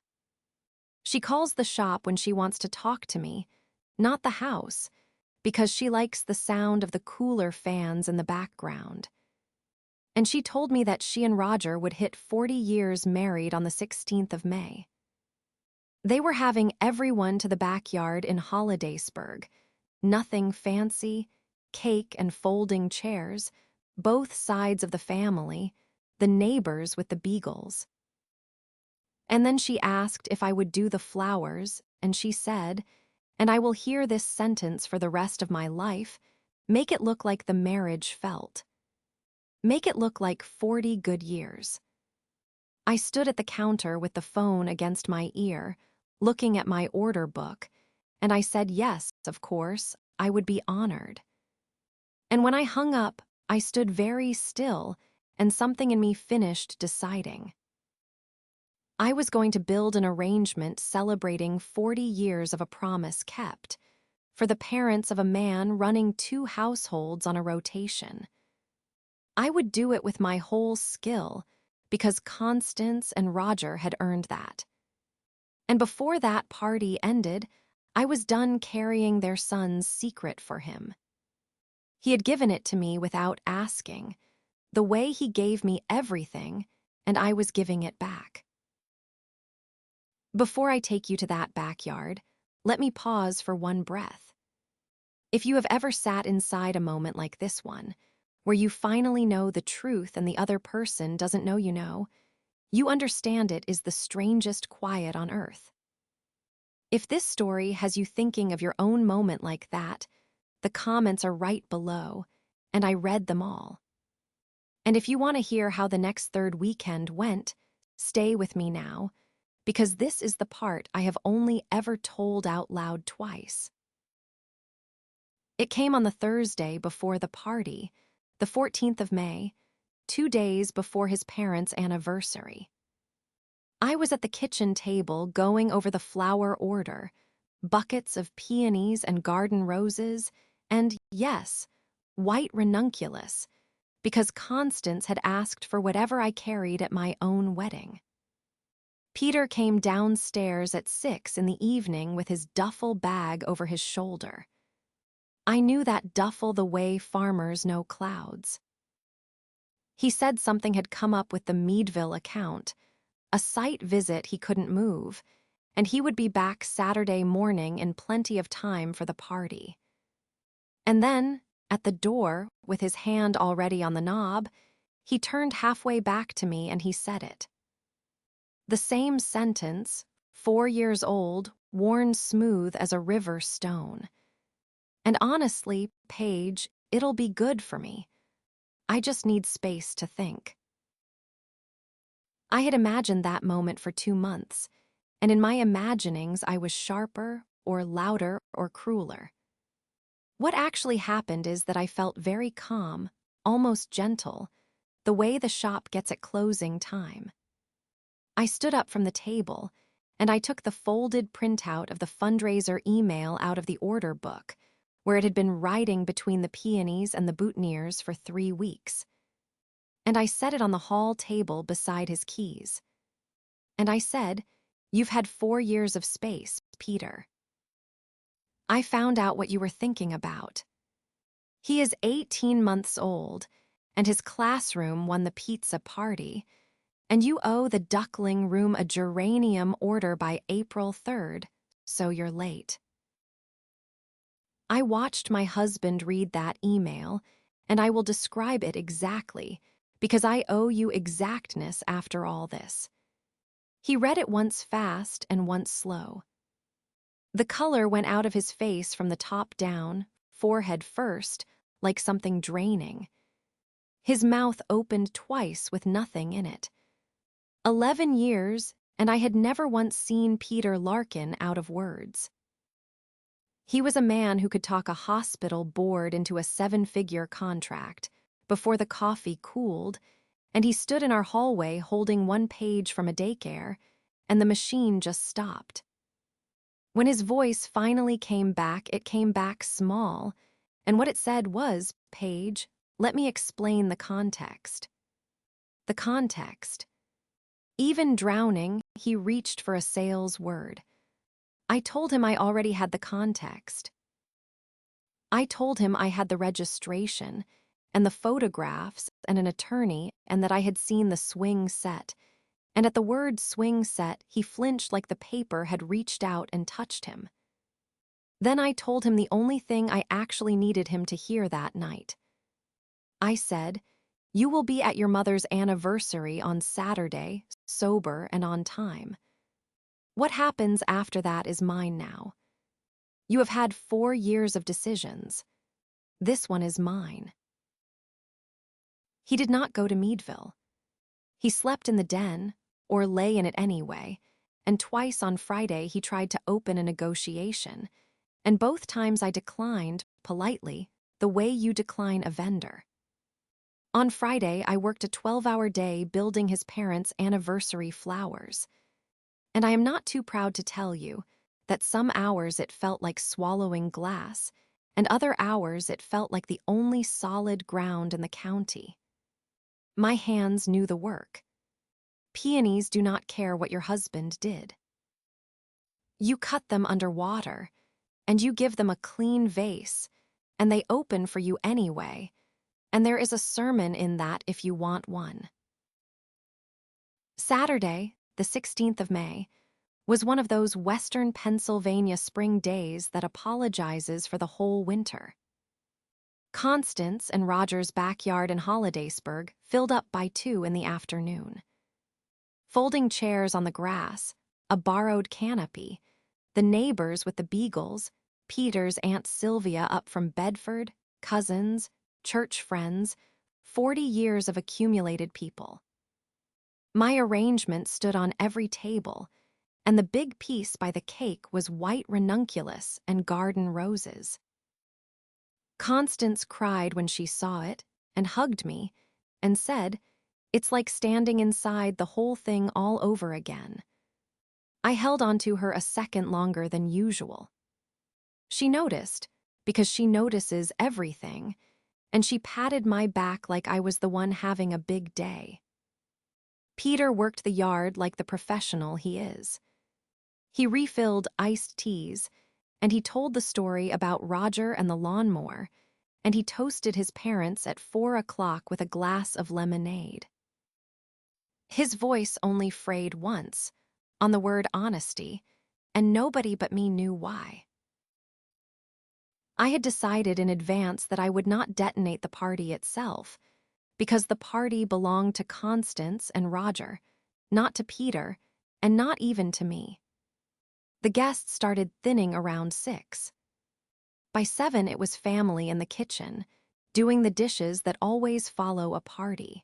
Speaker 1: She calls the shop when she wants to talk to me, not the house, because she likes the sound of the cooler fans in the background. And she told me that she and Roger would hit 40 years married on the 16th of May. They were having everyone to the backyard in Holidaysburg. Nothing fancy, cake and folding chairs, both sides of the family, the neighbors with the beagles. And then she asked if I would do the flowers, and she said, and I will hear this sentence for the rest of my life, make it look like the marriage felt. Make it look like 40 good years. I stood at the counter with the phone against my ear, looking at my order book, and I said yes, of course, I would be honored. And when I hung up, I stood very still, and something in me finished deciding. I was going to build an arrangement celebrating 40 years of a promise kept, for the parents of a man running 2 households on a rotation. I would do it with my whole skill, because Constance and Roger had earned that. And before that party ended, I was done carrying their son's secret for him. He had given it to me without asking, the way he gave me everything, and I was giving it back. Before I take you to that backyard, let me pause for one breath. If you have ever sat inside a moment like this one, where you finally know the truth and the other person doesn't know you understand it is the strangest quiet on earth. If this story has you thinking of your own moment like that, the comments are right below, and I read them all. And if you want to hear how the next third weekend went, stay with me now, because this is the part I have only ever told out loud twice. It came on the Thursday before the party, the 14th of May, 2 days before his parents' anniversary. I was at the kitchen table going over the flower order, buckets of peonies and garden roses, and, yes, white ranunculus, because Constance had asked for whatever I carried at my own wedding. Peter came downstairs at 6 in the evening with his duffel bag over his shoulder. I knew that duffel the way farmers know clouds. He said something had come up with the Meadville account, a site visit he couldn't move, and he would be back Saturday morning in plenty of time for the party. And then, at the door, with his hand already on the knob, he turned halfway back to me and he said it. The same sentence, 4 years old, worn smooth as a river stone. And honestly, Paige, it'll be good for me. I just need space to think. I had imagined that moment for 2 months, and in my imaginings I was sharper or louder or crueler. What actually happened is that I felt very calm, almost gentle, the way the shop gets at closing time. I stood up from the table, and I took the folded printout of the fundraiser email out of the order book, where it had been writing between the peonies and the boutonnieres for 3 weeks. And I set it on the hall table beside his keys. And I said, "You've had 4 years of space, Peter. I found out what you were thinking about. He is 18 months old, and his classroom won the pizza party, and you owe the duckling room a geranium order by April 3rd, so you're late." I watched my husband read that email, and I will describe it exactly, because I owe you exactness after all this. He read it once fast and once slow. The color went out of his face from the top down, forehead first, like something draining. His mouth opened twice with nothing in it. 11 years, and I had never once seen Peter Larkin out of words. He was a man who could talk a hospital board into a seven-figure contract before the coffee cooled, and he stood in our hallway holding one page from a daycare, and the machine just stopped. When his voice finally came back, it came back small, and what it said was, "Paige, let me explain the context." The context. Even drowning, he reached for a sales word. I told him I already had the context. I told him I had the registration, and the photographs, and an attorney, and that I had seen the swing set. And at the word swing set, he flinched like the paper had reached out and touched him. Then I told him the only thing I actually needed him to hear that night. I said, "You will be at your mother's anniversary on Saturday, sober and on time. What happens after that is mine now. You have had 4 years of decisions. This one is mine." He did not go to Meadville. He slept in the den, or lay in it anyway, and twice on Friday he tried to open a negotiation, and both times I declined, politely, the way you decline a vendor. On Friday, I worked a 12-hour day building his parents' anniversary flowers. And I am not too proud to tell you that some hours it felt like swallowing glass, and other hours it felt like the only solid ground in the county. My hands knew the work. Peonies do not care what your husband did. You cut them under water, and you give them a clean vase, and they open for you anyway, and there is a sermon in that if you want one. Saturday, the 16th of May, was one of those western Pennsylvania spring days that apologizes for the whole winter. Constance and Roger's backyard in Hollidaysburg filled up by 2 in the afternoon. Folding chairs on the grass, a borrowed canopy, the neighbors with the beagles, Peter's Aunt Sylvia up from Bedford, cousins, church friends, 40 years of accumulated people. My arrangement stood on every table, and the big piece by the cake was white ranunculus and garden roses. Constance cried when she saw it and hugged me and said, "It's like standing inside the whole thing all over again." I held on to her a second longer than usual. She noticed, because she notices everything, and she patted my back like I was the one having a big day. Peter worked the yard like the professional he is. He refilled iced teas, and he told the story about Roger and the lawnmower, and he toasted his parents at 4 o'clock with a glass of lemonade. His voice only frayed once, on the word honesty, and nobody but me knew why. I had decided in advance that I would not detonate the party itself, because the party belonged to Constance and Roger, not to Peter, and not even to me. The guests started thinning around 6. By 7, it was family in the kitchen, doing the dishes that always follow a party.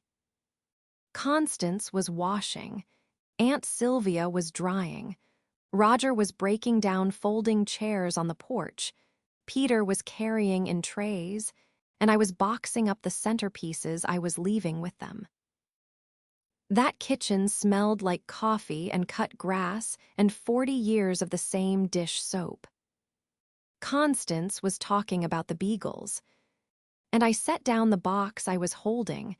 Speaker 1: Constance was washing, Aunt Sylvia was drying, Roger was breaking down folding chairs on the porch, Peter was carrying in trays, and I was boxing up the centerpieces I was leaving with them. That kitchen smelled like coffee and cut grass and 40 years of the same dish soap. Constance was talking about the beagles, and I set down the box I was holding,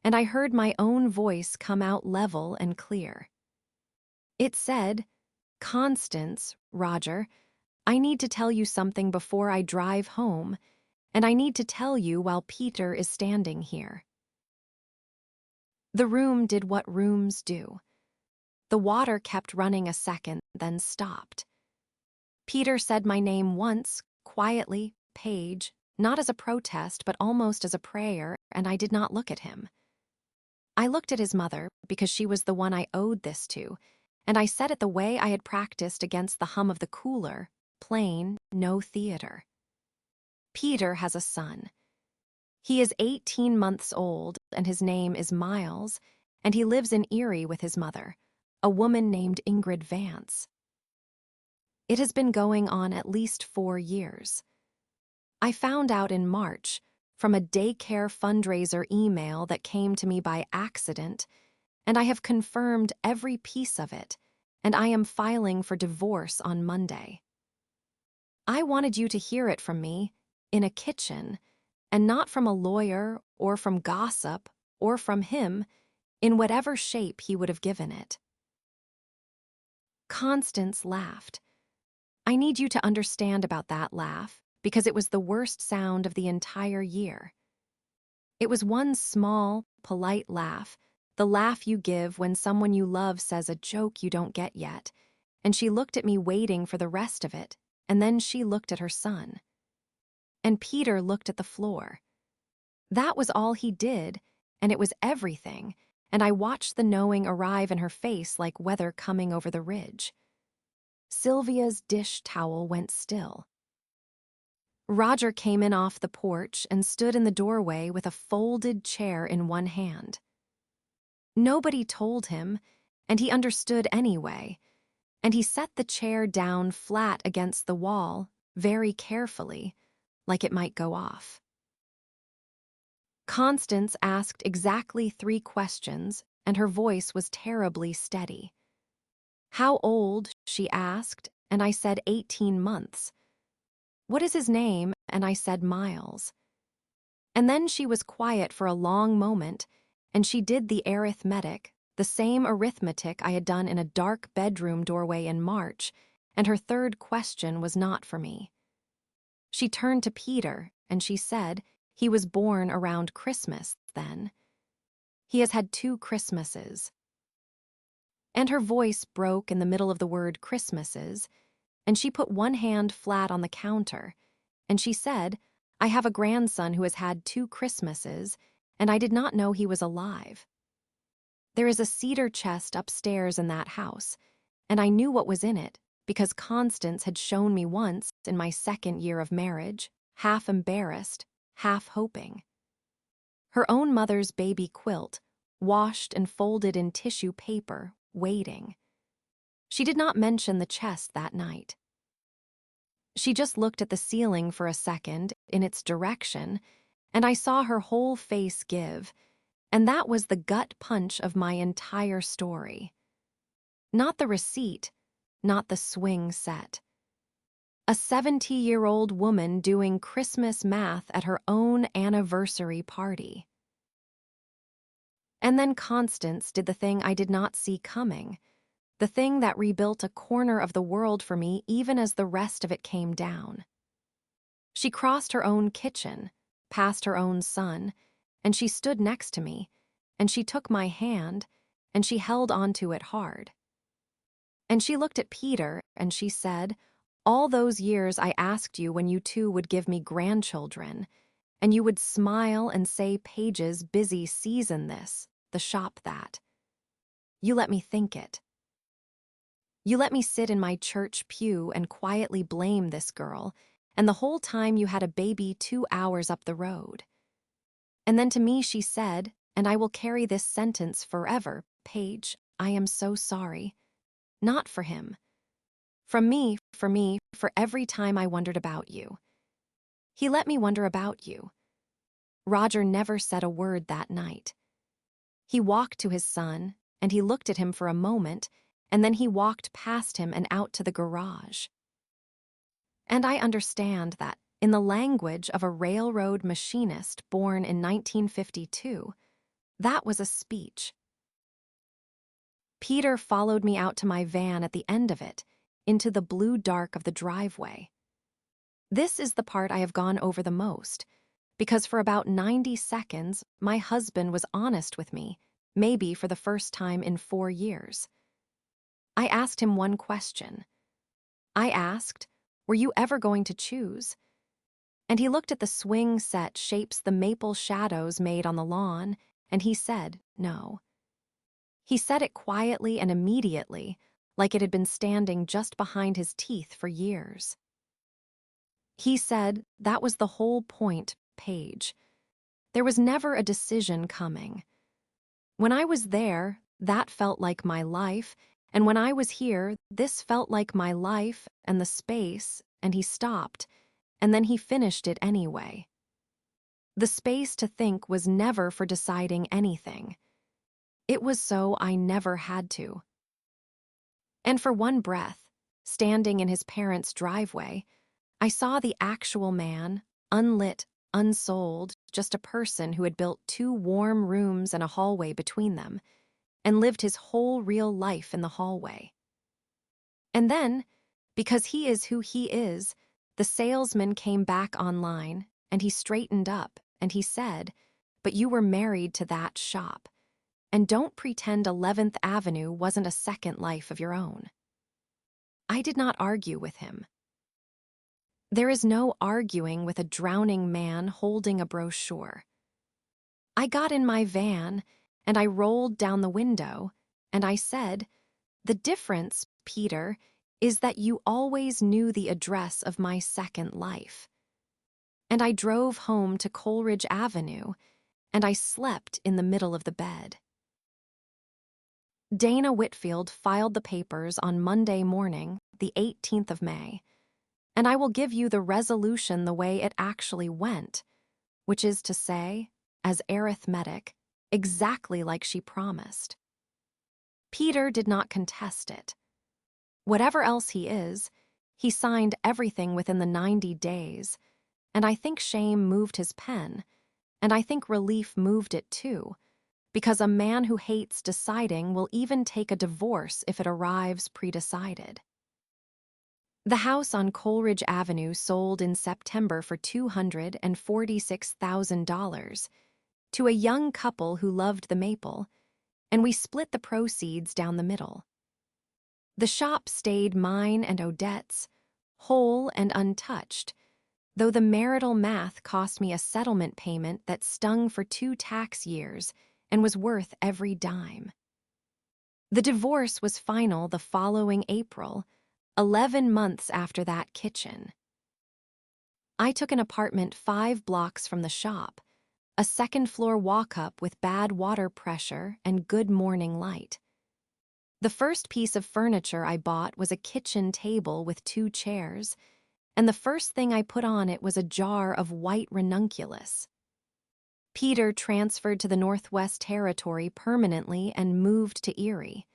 Speaker 1: and I heard my own voice come out level and clear. It said, "Constance, Roger, I need to tell you something before I drive home, and I need to tell you while Peter is standing here." The room did what rooms do. The water kept running a second, then stopped. Peter said my name once, quietly, Paige, not as a protest but almost as a prayer, and I did not look at him. I looked at his mother because she was the one I owed this to, and I said it the way I had practiced against the hum of the cooler, plain, no theater. Peter has a son. He is 18 months old, and his name is Miles, and he lives in Erie with his mother, a woman named Ingrid Vance. It has been going on at least 4 years. I found out in March from a daycare fundraiser email that came to me by accident, and I have confirmed every piece of it, and I am filing for divorce on Monday. I wanted you to hear it from me, in a kitchen, and not from a lawyer or from gossip or from him, in whatever shape he would have given it. Constance laughed. I need you to understand about that laugh, because it was the worst sound of the entire year. It was one small, polite laugh, the laugh you give when someone you love says a joke you don't get yet, and she looked at me waiting for the rest of it, and then she looked at her son. And Peter looked at the floor. That was all he did, and it was everything, and I watched the knowing arrive in her face like weather coming over the ridge. Sylvia's dish towel went still. Roger came in off the porch and stood in the doorway with a folded chair in one hand. Nobody told him, and he understood anyway, and he set the chair down flat against the wall, very carefully, like it might go off. Constance asked exactly 3 questions, and her voice was terribly steady. How old, she asked, and I said 18 months. What is his name? And I said Miles. And then she was quiet for a long moment, and she did the arithmetic, the same arithmetic I had done in a dark bedroom doorway in March, and her third question was not for me. She turned to Peter, and she said, he was born around Christmas, then. He has had 2 Christmases. And her voice broke in the middle of the word Christmases, and she put one hand flat on the counter, and she said, I have a grandson who has had 2 Christmases, and I did not know he was alive. There is a cedar chest upstairs in that house, and I knew what was in it, because Constance had shown me once in my 2nd year of marriage, half embarrassed, half hoping. Her own mother's baby quilt, washed and folded in tissue paper, waiting. She did not mention the chest that night. She just looked at the ceiling for a second, in its direction, and I saw her whole face give, and that was the gut punch of my entire story. Not the receipt, not the swing set. A 70-year-old woman doing Christmas math at her own anniversary party. And then Constance did the thing I did not see coming, the thing that rebuilt a corner of the world for me even as the rest of it came down. She crossed her own kitchen, past her own son, and she stood next to me, and she took my hand, and she held onto it hard. And she looked at Peter, and she said, all those years I asked you when you 2 would give me grandchildren, and you would smile and say Paige's busy season this, the shop that. You let me think it. You let me sit in my church pew and quietly blame this girl, and the whole time you had a baby 2 hours up the road. And then to me she said, and I will carry this sentence forever, Paige, I am so sorry. Not for him. From me, for every time I wondered about you. He let me wonder about you. Roger never said a word that night. He walked to his son, and he looked at him for a moment, and then he walked past him and out to the garage. And I understand that, in the language of a railroad machinist born in 1952, that was a speech. Peter followed me out to my van at the end of it, into the blue dark of the driveway. This is the part I have gone over the most, because for about 90 seconds, my husband was honest with me, maybe for the first time in 4 years. I asked him one question. I asked, were you ever going to choose? And he looked at the swing set shapes the maple shadows made on the lawn, and he said, no. He said it quietly and immediately, like it had been standing just behind his teeth for years. He said that was the whole point, Paige. There was never a decision coming. When I was there, that felt like my life, And when I was here, this felt like my life and the space, and he stopped, and then he finished it anyway. The space to think was never for deciding anything. It was so I never had to. And for one breath, standing in his parents' driveway, I saw the actual man, unlit, unsold, just a person who had built 2 warm rooms and a hallway between them, and lived his whole real life in the hallway. And then, because he is who he is, the salesman came back online, and he straightened up, and he said, "But you were married to that shop. And don't pretend 11th Avenue wasn't a second life of your own." I did not argue with him. There is no arguing with a drowning man holding a brochure. I got in my van, and I rolled down the window, and I said, "The difference, Peter, is that you always knew the address of my second life." And I drove home to Coleridge Avenue, and I slept in the middle of the bed. Dana Whitfield filed the papers on Monday morning, the 18th of May, and I will give you the resolution the way it actually went, which is to say, as arithmetic, exactly like she promised. Peter did not contest it. Whatever else he is, he signed everything within the 90 days, and I think shame moved his pen, and I think relief moved it too, because a man who hates deciding will even take a divorce if it arrives pre-decided. The house on Coleridge Avenue sold in September for $246,000 to a young couple who loved the maple, and we split the proceeds down the middle. The shop stayed mine and Odette's, whole and untouched, though the marital math cost me a settlement payment that stung for 2 tax years and was worth every dime. The divorce was final the following April, 11 months after that kitchen. I took an apartment 5 blocks from the shop, a second-floor walk-up with bad water pressure and good morning light. The first piece of furniture I bought was a kitchen table with 2 chairs, and the first thing I put on it was a jar of white ranunculus. Peter transferred to the Northwest Territory permanently and moved to Erie.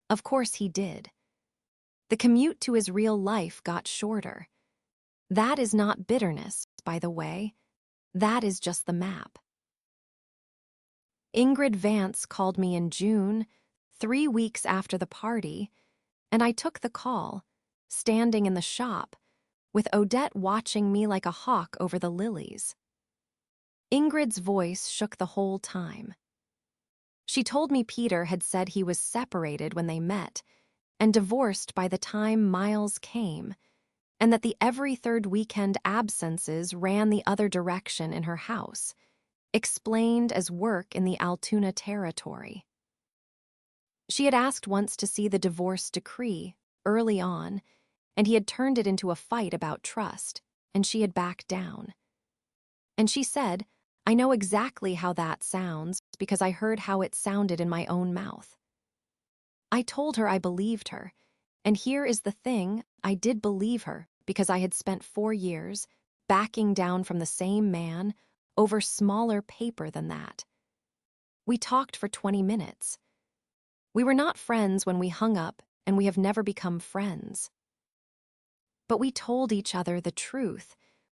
Speaker 1: Of course he did. The commute to his real life got shorter. That is not bitterness, by the way. That is just the map. Ingrid Vance called me in June, 3 weeks after the party, and I took the call, standing in the shop, with Odette watching me like a hawk over the lilies. Ingrid's voice shook the whole time. She told me Peter had said he was separated when they met, and divorced by the time Miles came, and that the every 3rd weekend absences ran the other direction in her house, explained as work in the Altoona Territory. She had asked once to see the divorce decree, early on, and he had turned it into a fight about trust, and she had backed down. And she said, "I know exactly how that sounds because I heard how it sounded in my own mouth." I told her I believed her, and here is the thing, I did believe her because I had spent 4 years backing down from the same man over smaller paper than that. We talked for 20 minutes. We were not friends when we hung up, and we have never become friends. But we told each other the truth,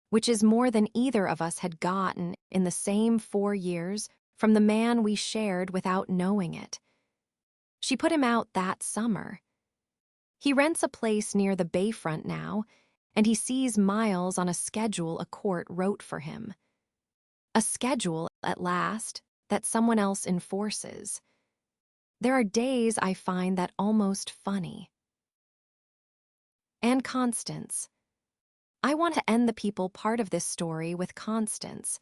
Speaker 1: which is more than either of us had gotten in the same 4 years from the man we shared without knowing it. She put him out that summer. He rents a place near the bayfront now, and he sees Miles on a schedule a court wrote for him. A schedule, at last, that someone else enforces. There are days I find that almost funny. And Constance. I want to end the people part of this story with Constance,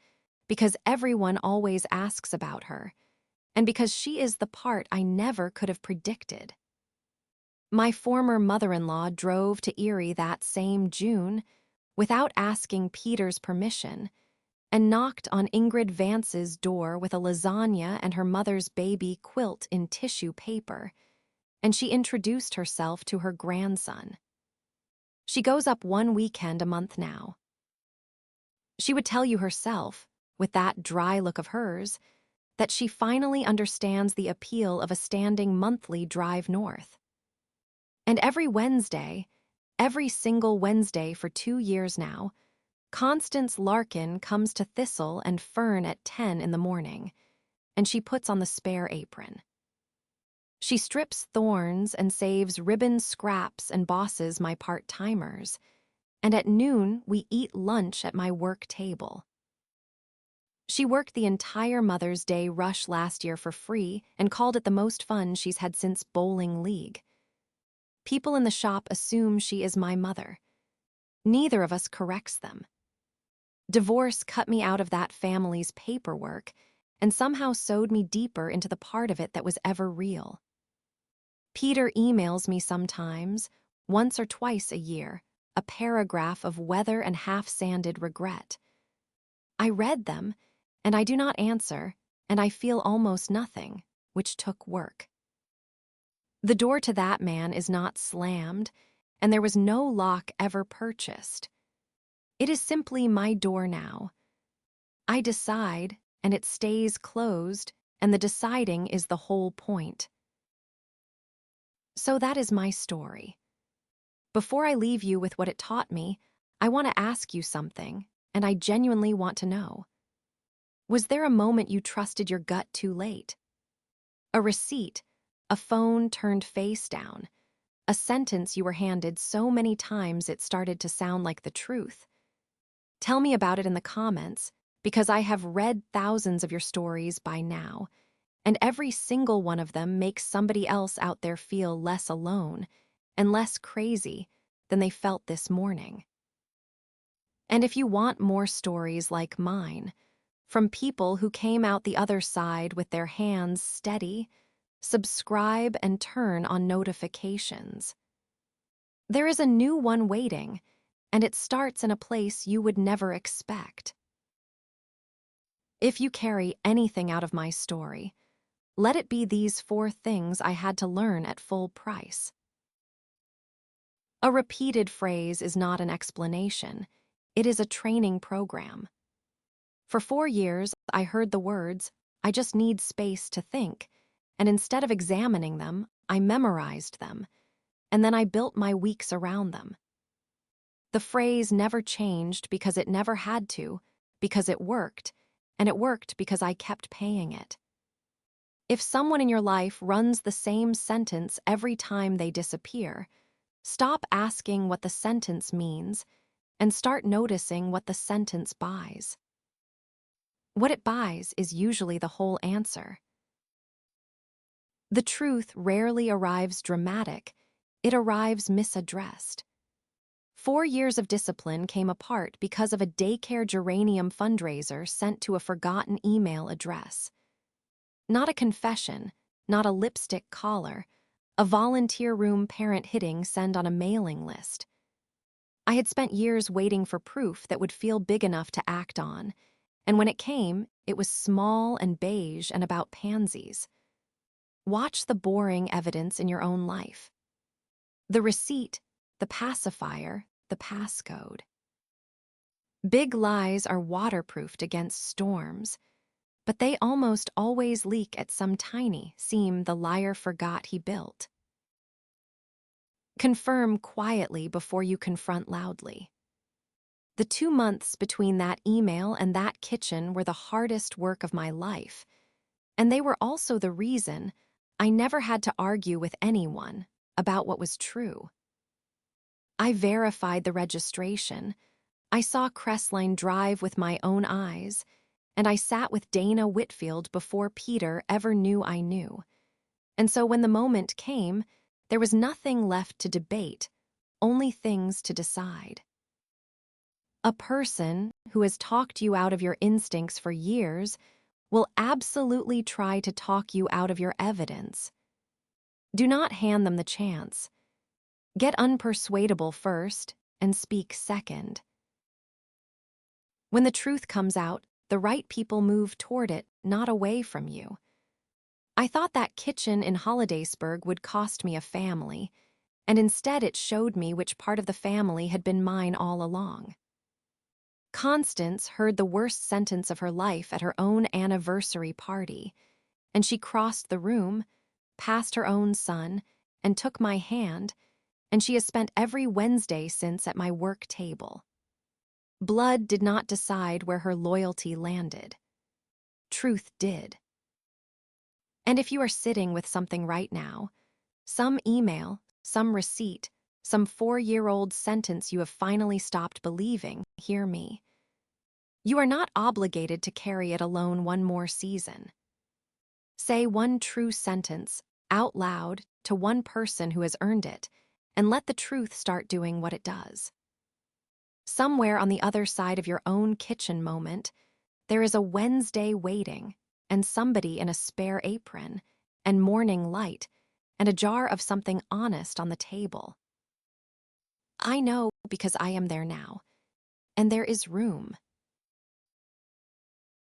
Speaker 1: because everyone always asks about her, and because she is the part I never could have predicted. My former mother-in-law drove to Erie that same June, without asking Peter's permission, and knocked on Ingrid Vance's door with a lasagna and her mother's baby quilt in tissue paper, and she introduced herself to her grandson. She goes up one weekend a month now. She would tell you herself, with that dry look of hers, that she finally understands the appeal of a standing monthly drive north. And every single Wednesday for 2 years now, Constance Larkin comes to Thistle and Fern at 10 in the morning, and she puts on the spare apron. She strips thorns and saves ribbon scraps and bosses my part-timers, and at noon we eat lunch at my work table. She worked the entire Mother's Day rush last year for free and called it the most fun she's had since bowling league. People in the shop assume she is my mother. Neither of us corrects them. Divorce cut me out of that family's paperwork and somehow sewed me deeper into the part of it that was ever real. Peter emails me sometimes, once or twice a year, a paragraph of weather and half-sanded regret. I read them, and I do not answer, and I feel almost nothing, which took work. The door to that man is not slammed, and there was no lock ever purchased. It is simply my door now. I decide, and it stays closed, and the deciding is the whole point. So that is my story. Before I leave you with what it taught me, I want to ask you something, and I genuinely want to know. Was there a moment you trusted your gut too late? A receipt, a phone turned face down, a sentence you were handed so many times it started to sound like the truth. Tell me about it in the comments, because I have read thousands of your stories by now, and every single one of them makes somebody else out there feel less alone and less crazy than they felt this morning. And if you want more stories like mine, from people who came out the other side with their hands steady, subscribe and turn on notifications. There is a new one waiting, and it starts in a place you would never expect. If you carry anything out of my story, let it be these 4 things I had to learn at full price. A repeated phrase is not an explanation. It is a training program. For 4 years, I heard the words, "I just need space to think," and instead of examining them, I memorized them, and then I built my weeks around them. The phrase never changed because it never had to, because it worked, and it worked because I kept paying it. If someone in your life runs the same sentence every time they disappear, stop asking what the sentence means and start noticing what the sentence buys. What it buys is usually the whole answer. The truth rarely arrives dramatic, it arrives misaddressed. 4 years of discipline came apart because of a daycare geranium fundraiser sent to a forgotten email address. Not a confession, not a lipstick collar, a volunteer room parent hitting send on a mailing list. I had spent years waiting for proof that would feel big enough to act on, and when it came, it was small and beige and about pansies. Watch the boring evidence in your own life. The receipt, the pacifier, the passcode. Big lies are waterproofed against storms, but they almost always leak at some tiny seam the liar forgot he built. Confirm quietly before you confront loudly. The 2 months between that email and that kitchen were the hardest work of my life, and they were also the reason I never had to argue with anyone about what was true. I verified the registration, I saw Cressline drive with my own eyes, and I sat with Dana Whitfield before Peter ever knew I knew. And so when the moment came, there was nothing left to debate, only things to decide. A person who has talked you out of your instincts for years will absolutely try to talk you out of your evidence. Do not hand them the chance. Get unpersuadable first and speak second. When the truth comes out, the right people move toward it, not away from you. I thought that kitchen in Hollidaysburg would cost me a family, and instead it showed me which part of the family had been mine all along. Constance heard the worst sentence of her life at her own anniversary party, and she crossed the room, past her own son, and took my hand, and she has spent every Wednesday since at my work table. Blood did not decide where her loyalty landed. Truth did. And if you are sitting with something right now, some email, some receipt, some 4-year-old sentence you have finally stopped believing, hear me. You are not obligated to carry it alone one more season. Say one true sentence, out loud, to one person who has earned it, and let the truth start doing what it does. Somewhere on the other side of your own kitchen moment, there is a Wednesday waiting, and somebody in a spare apron, and morning light, and a jar of something honest on the table. I know because I am there now, and there is room.